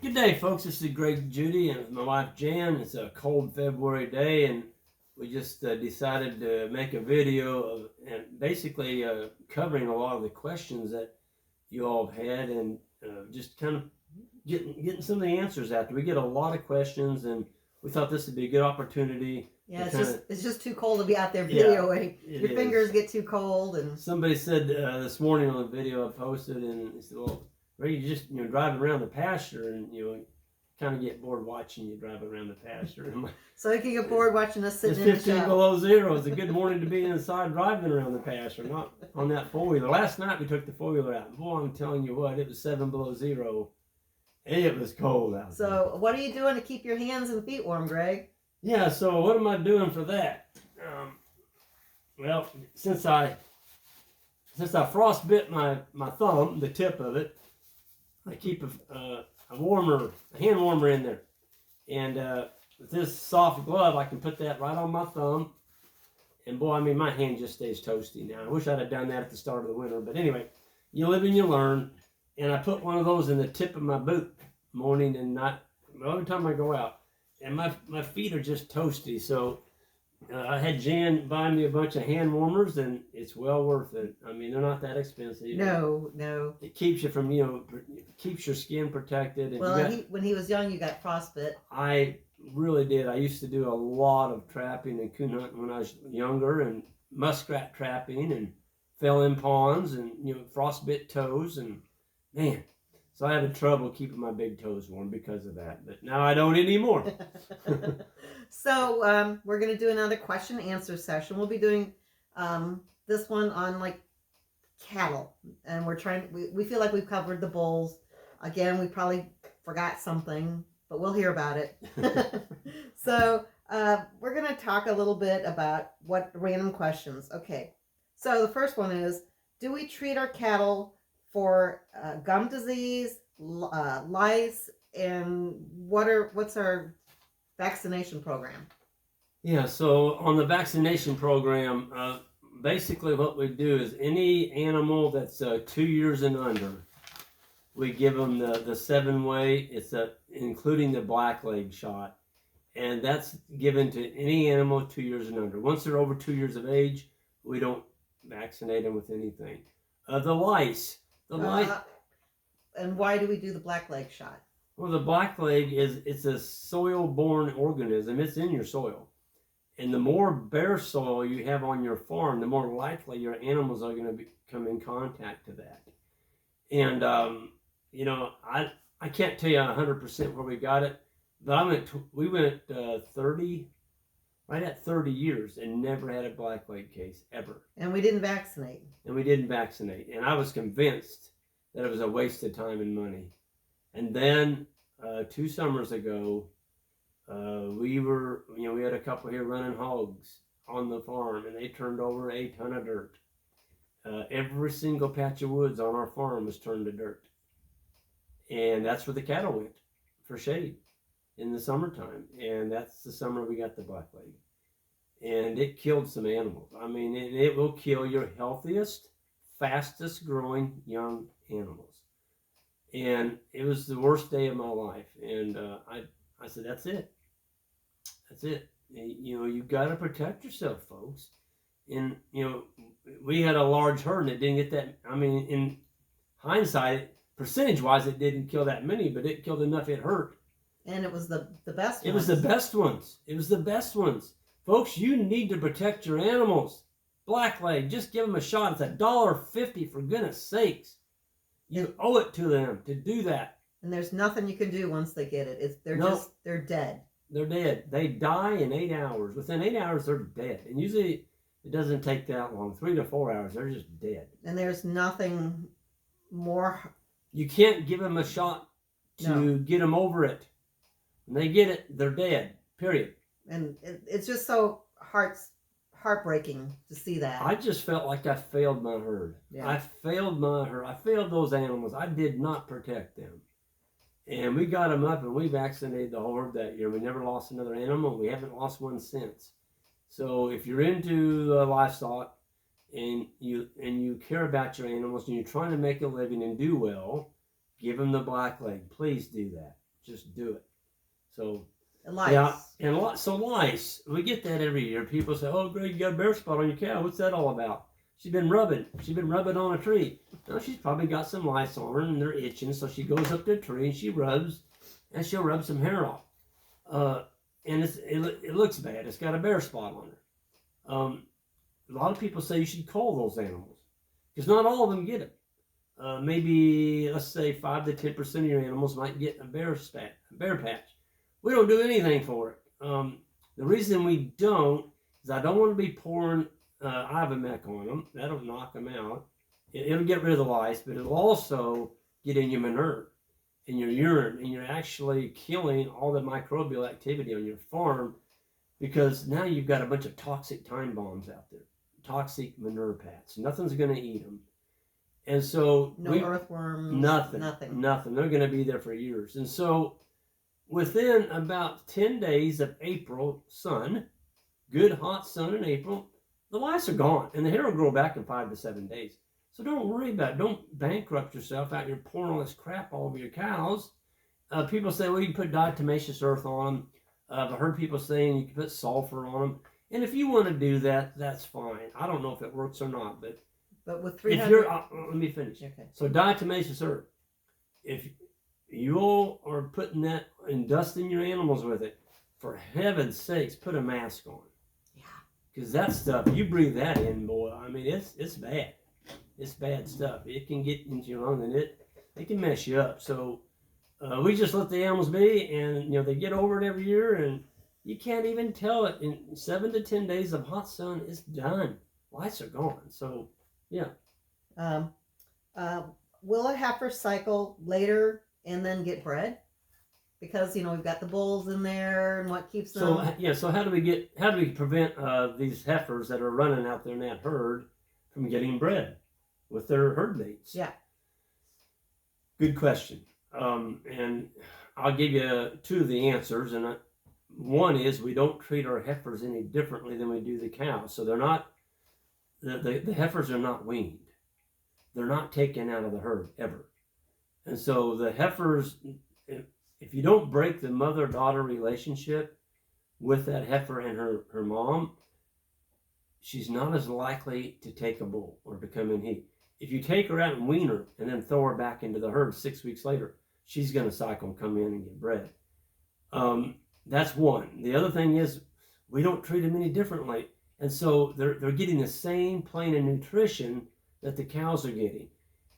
Good day, folks. This is Greg Judy and my wife Jan. It's a cold February day, and we just decided to make a video of, and basically covering a lot of the questions that you all have had, and just kind of getting some of the answers out there. We get a lot of questions, and we thought this would be a good opportunity. Yeah, it's just too cold to be out there videoing. Yeah, your fingers get too cold, and somebody said this morning on the video I posted, and he said, "Well, Ray, you just driving around the pasture, and kind of get bored watching you drive around the pasture." So you can get bored watching us sitting in the shop. It's 15 below zero. It's a good morning to be inside driving around the pasture, not on that four-wheeler. Last night we took the four-wheeler out. Boy, I'm telling you what, it was 7 below zero. And it was cold out there. So what are you doing to keep your hands and feet warm, Greg? Yeah, so what am I doing for that? Well, since I frostbit my thumb, the tip of it, I keep a hand warmer in there. And with this soft glove, I can put that right on my thumb. And boy, I mean, my hand just stays toasty now. I wish I'd have done that at the start of the winter. But anyway, you live and you learn. And I put one of those in the tip of my boot morning and night, every time I go out. And my feet are just toasty. So I had Jan buy me a bunch of hand warmers, and it's well worth it. I mean, they're not that expensive. No. It keeps you from, keeps your skin protected. And well, when he was young, you got frostbite. I really did. I used to do a lot of trapping and coon hunting when I was younger, and muskrat trapping, and fell in ponds, and frostbit toes, and man. So I had trouble keeping my big toes warm because of that. But now I don't anymore. So we're going to do another question and answer session. We'll be doing this one on like cattle. And we feel like we've covered the bulls. Again, we probably forgot something, but we'll hear about it. So we're going to talk a little bit about what random questions. Okay. So the first one is, do we treat our cattle for gum disease, lice, and what's our vaccination program? Yeah, so on the vaccination program, basically what we do is any animal that's 2 years and under, we give them the 7-way. It's including the blackleg shot, and that's given to any animal 2 years and under. Once they're over 2 years of age, we don't vaccinate them with anything. The lice. And why do we do the blackleg shot? Well, the blackleg it's a soil-borne organism. It's in your soil. And the more bare soil you have on your farm, the more likely your animals are going to come in contact to that. And, I can't tell you 100% where we got it, but we went 30 years and never had a blackleg case, ever. And we didn't vaccinate. And I was convinced that it was a waste of time and money. And then 2 summers ago, we had a couple here running hogs on the farm, and they turned over a ton of dirt. Every single patch of woods on our farm was turned to dirt. And that's where the cattle went for shade in the summertime. And that's the summer we got the blackleg. And it killed some animals. I mean, it will kill your healthiest, fastest growing young animals. And it was the worst day of my life. And I said, that's it. You got to protect yourself, folks. And, we had a large herd, and it didn't get that. I mean, in hindsight, percentage-wise, it didn't kill that many, but it killed enough it hurt. And it was the best ones. It was the best ones. Folks, you need to protect your animals. Blackleg, just give them a shot. It's $1.50, for goodness sakes. You owe it to them to do that. And there's nothing you can do once they get it. They're dead. They're dead. They die in 8 hours. Within 8 hours, they're dead. And usually it doesn't take that long. 3 to 4 hours, they're just dead. And there's nothing more. You can't give them a shot to get them over it. When they get it, they're dead. Period. And it's just so heartbreaking to see that. I just felt like I failed my herd. Yeah. I failed my herd. I failed those animals. I did not protect them. And we got them up, and we vaccinated the whole herd that year. We never lost another animal. We haven't lost one since. So if you're into livestock and you care about your animals and you're trying to make a living and do well, give them the blackleg. Please do that. just do it. So Lice. yeah, and lice. We get that every year. People say, "Oh, Greg, you got a bare spot on your cow. What's that all about?" She's been rubbing on a tree. No, she's probably got some lice on her, and they're itching. So she goes up to a tree and she rubs, and she'll rub some hair off. And it looks bad. It's got a bare spot on her. A lot of people say you should cull those animals because not all of them get it. Maybe let's say 5 to 10% of your animals might get a bare patch. We don't do anything for it. The reason we don't is I don't want to be pouring Ivomec on them. That'll knock them out. It'll get rid of the lice, but it'll also get in your manure, in your urine, and you're actually killing all the microbial activity on your farm because now you've got a bunch of toxic time bombs out there, toxic manure pads. Nothing's going to eat them. And so no earthworms, nothing. They're going to be there for years. And so within about 10 days of April sun, good hot sun in April, the lice are gone, and the hair will grow back in 5 to 7 days. So don't worry about it. Don't bankrupt yourself out here pouring all this crap all over your cows. People say, well, you can put diatomaceous earth on them. I've heard people saying you can put sulfur on them. And if you want to do that, that's fine. I don't know if it works or not, but with 300... if you're, let me finish. Okay. So diatomaceous earth, if you all are putting that and dusting your animals with it, for heaven's sakes, put a mask on. Yeah. Because that stuff, you breathe that in, boy. I mean, it's bad. It's bad stuff. It can get into your lung and it can mess you up. So we just let the animals be, and they get over it every year, and you can't even tell it. In 7 to 10 days of hot sun, it's done. Lice are gone. So yeah. Will a heifer cycle later and then get bred? Because we've got the bulls in there, and what keeps them. So how do we prevent these heifers that are running out there in that herd from getting bred with their herd mates? Yeah. Good question. And I'll give you 2 of the answers. And one is we don't treat our heifers any differently than we do the cows. So they're not. The heifers are not weaned. They're not taken out of the herd ever. And so the heifers, if you don't break the mother-daughter relationship with that heifer and her mom, she's not as likely to take a bull or to come in heat. If you take her out and wean her and then throw her back into the herd 6 weeks later, she's going to cycle and come in and get bred. That's one. The other thing is we don't treat them any differently. And so they're getting the same plane of nutrition that the cows are getting.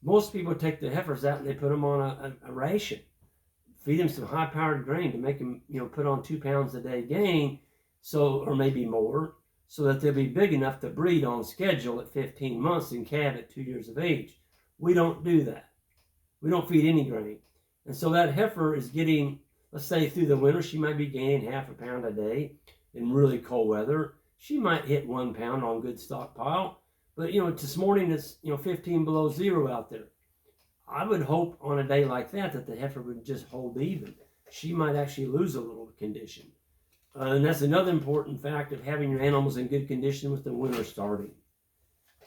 Most people take the heifers out and they put them on a ration. Feed them some high-powered grain to make them, put on 2 pounds a day gain, or maybe more, so that they'll be big enough to breed on schedule at 15 months and calve at 2 years of age. We don't do that. We don't feed any grain. And so that heifer is getting, let's say through the winter, she might be gaining half a pound a day in really cold weather. She might hit 1 pound on good stockpile, but this morning it's 15 below zero out there. I would hope on a day like that the heifer would just hold even. She might actually lose a little condition, and that's another important fact of having your animals in good condition with the winter starting.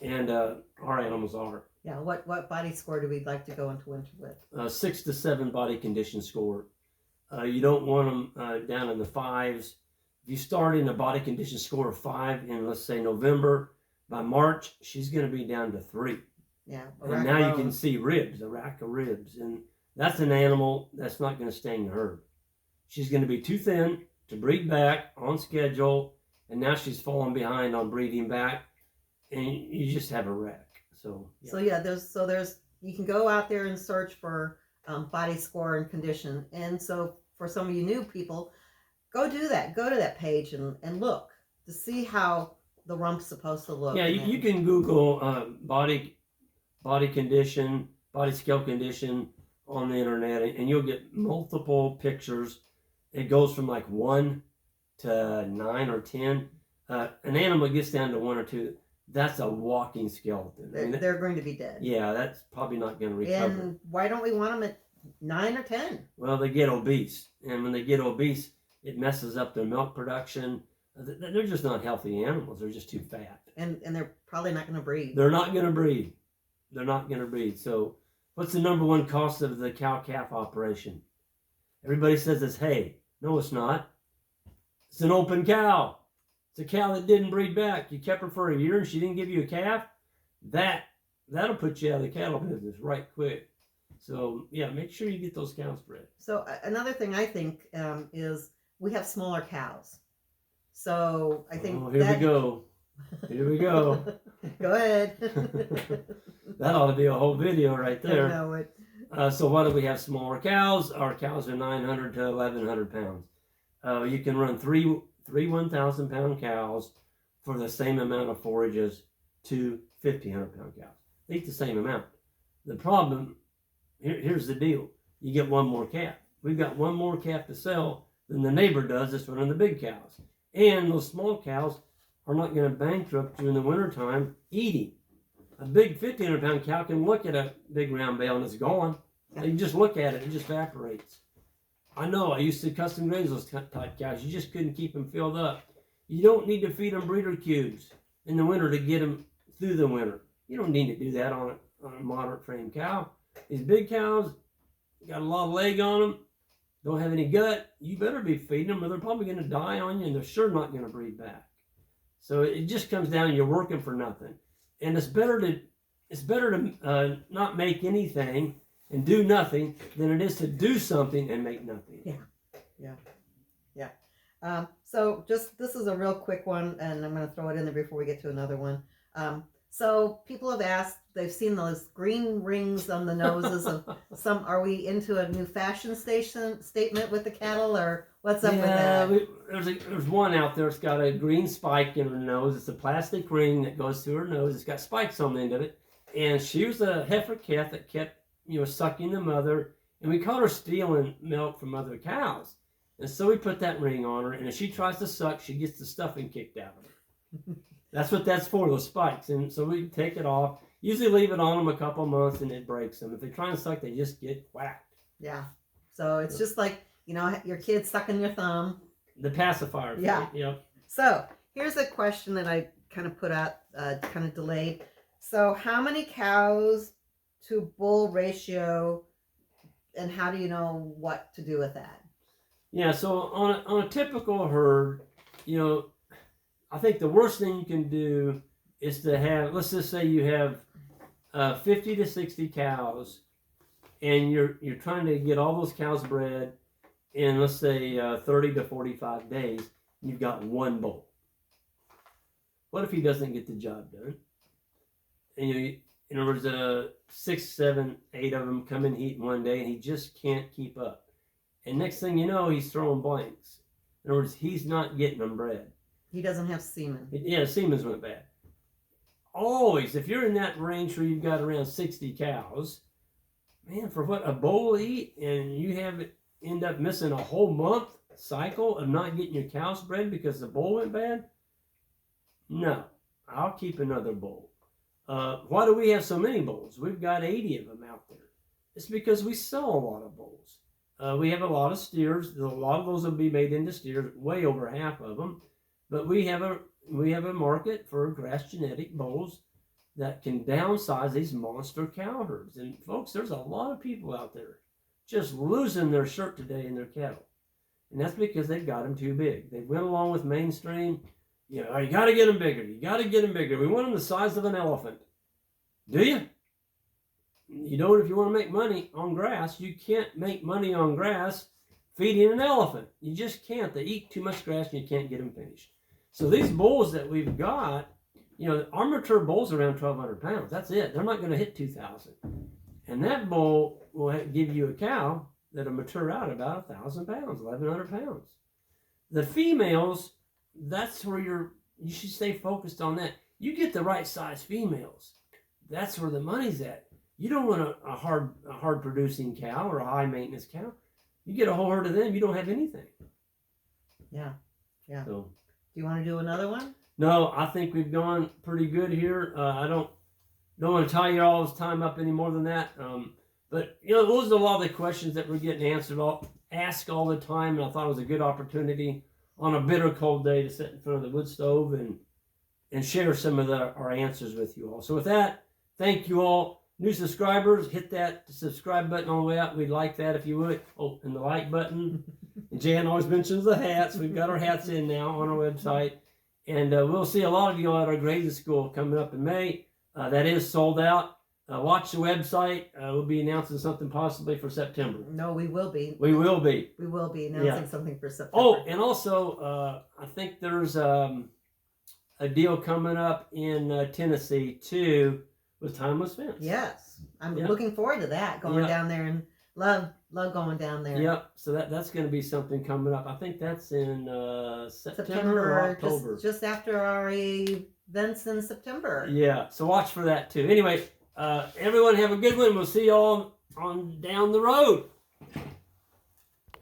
And our animals are. Yeah. What body score do we like to go into winter with? 6 to 7 body condition score. You don't want them down in the 5s. If you start in a body condition score of 5 in, let's say, November, by March, she's going to be down to 3. Yeah. And now you can see ribs, a rack of ribs. And that's an animal that's not going to stay in the herd. She's going to be too thin to breed back on schedule. And now she's falling behind on breeding back. And you just have a wreck. So yeah. There's you can go out there and search for body score and condition. And so for some of you new people, go do that. Go to that page and look to see how the rump's supposed to look. Yeah, you can Google body condition, body scale condition on the internet, and you'll get multiple pictures. It goes from like 1 to 9 or 10. An animal gets down to 1 or 2. That's a walking skeleton. They're going to be dead. Yeah, that's probably not going to recover. And why don't we want them at 9 or 10? Well, they get obese. And when they get obese, it messes up their milk production. They're just not healthy animals. They're just too fat. And they're probably not going to breed. They're not going to breed. They're not going to breed. So what's the number one cost of the cow-calf operation? Everybody says it's hay. No, it's not. It's an open cow. It's a cow that didn't breed back. You kept her for a year and she didn't give you a calf. That'll put you out of the cattle business right quick. So yeah, make sure you get those cows bred. So another thing I think is we have smaller cows. So I think Here we go. Here we go. Go ahead. That ought to be a whole video right there. I know it. So why do we have smaller cows? Our cows are 900 to 1,100 pounds. You can run three 1,000-pound cows for the same amount of forage as two 1,500-pound cows. They eat the same amount. The problem, here's the deal. You get one more calf. We've got one more calf to sell than the neighbor does that's running the big cows. And those small cows are not going to bankrupt you in the wintertime eating. A big 1,500-pound cow can look at a big round bale and it's gone. You just look at it, it just evaporates. I know, I used to custom graze those type cows. You just couldn't keep them filled up. You don't need to feed them breeder cubes in the winter to get them through the winter. You don't need to do that on a moderate frame cow. These big cows got a lot of leg on them, don't have any gut. You better be feeding them or they're probably going to die on you and they're sure not going to breed back. So it just comes down to you're working for nothing. And it's better to not make anything and do nothing than it is to do something and make nothing. Yeah. So this is a real quick one, and I'm going to throw it in there before we get to another one. So people have asked, they've seen those green rings on the noses of some. Are we into a new fashion statement with the cattle, or what's up with that? There's one out there. It's got a green spike in her nose. It's a plastic ring that goes through her nose. It's got spikes on the end of it. And she was a heifer calf that kept, sucking the mother. And we caught her stealing milk from other cows. And so we put that ring on her. And if she tries to suck, she gets the stuffing kicked out of her. That's what that's for, those spikes. And so we take it off. Usually leave it on them a couple months and it breaks them. If they try and suck, they just get whacked. Yeah. So it's just like, your kid sucking your thumb. The pacifier. Yeah. Yep. So here's a question that I kind of put out, kind of delayed. So how many cows to bull ratio, and how do you know what to do with that? Yeah, so on a typical herd, I think the worst thing you can do is to have, let's just say you have 50 to 60 cows, and you're trying to get all those cows bred in, let's say, 30 to 45 days. You've got one bull. What if he doesn't get the job done? And in other words, 6, 7, 8 of them come in heat in one day, and he just can't keep up. And next thing you know, he's throwing blanks. In other words, he's not getting them bred. He doesn't have semen. Yeah, semen's went bad. Always, if you're in that range where you've got around 60 cows, man, for what a bull will eat, and you end up missing a whole month cycle of not getting your cows bred because the bull went bad? No, I'll keep another bull. Why do we have so many bulls? We've got 80 of them out there. It's because we sell a lot of bulls. We have a lot of steers. A lot of those will be made into steers, way over half of them. But we have a market for grass genetic bulls that can downsize these monster cow herds. And folks, there's a lot of people out there just losing their shirt today in their cattle. And that's because they've got them too big. They went along with mainstream. You got to get them bigger. You got to get them bigger. We want them the size of an elephant. Do you? You don't if you want to make money on grass. You can't make money on grass feeding an elephant. You just can't. They eat too much grass and you can't get them finished. So these bulls that we've got, our mature bulls are around 1,200 pounds. That's it. They're not going to hit 2,000. And that bull will give you a cow that'll mature out about 1,000 pounds, 1,100 pounds. The females, that's where you should stay focused on that. You get the right size females. That's where the money's at. You don't want a hard producing cow or a high maintenance cow. You get a whole herd of them, you don't have anything. Yeah. So, do you want to do another one? No, I think we've gone pretty good here. I don't want to tie you all this time up any more than that. But those are a lot of the questions that we're getting asked all the time, and I thought it was a good opportunity on a bitter cold day to sit in front of the wood stove and share some of our answers with you all. So with that, thank you all. new subscribers, hit that subscribe button on the way out. We'd like that if you would. Oh, and the like button. And Jan always mentions the hats. We've got our hats in now on our website. And we'll see a lot of you at our grading school coming up in May. That is sold out. Watch the website. We'll be announcing something possibly for September. No, we will be. We will be. We will be announcing something for September. Oh, and also, I think there's a deal coming up in Tennessee, too, with Timeless Fence. Yes. I'm looking forward to that, going down there, and love going down there. Yep. So that's going to be something coming up. I think that's in September or October. Just after our events in September. Yeah. So watch for that, too. Anyway, everyone have a good one. We'll see you all on down the road.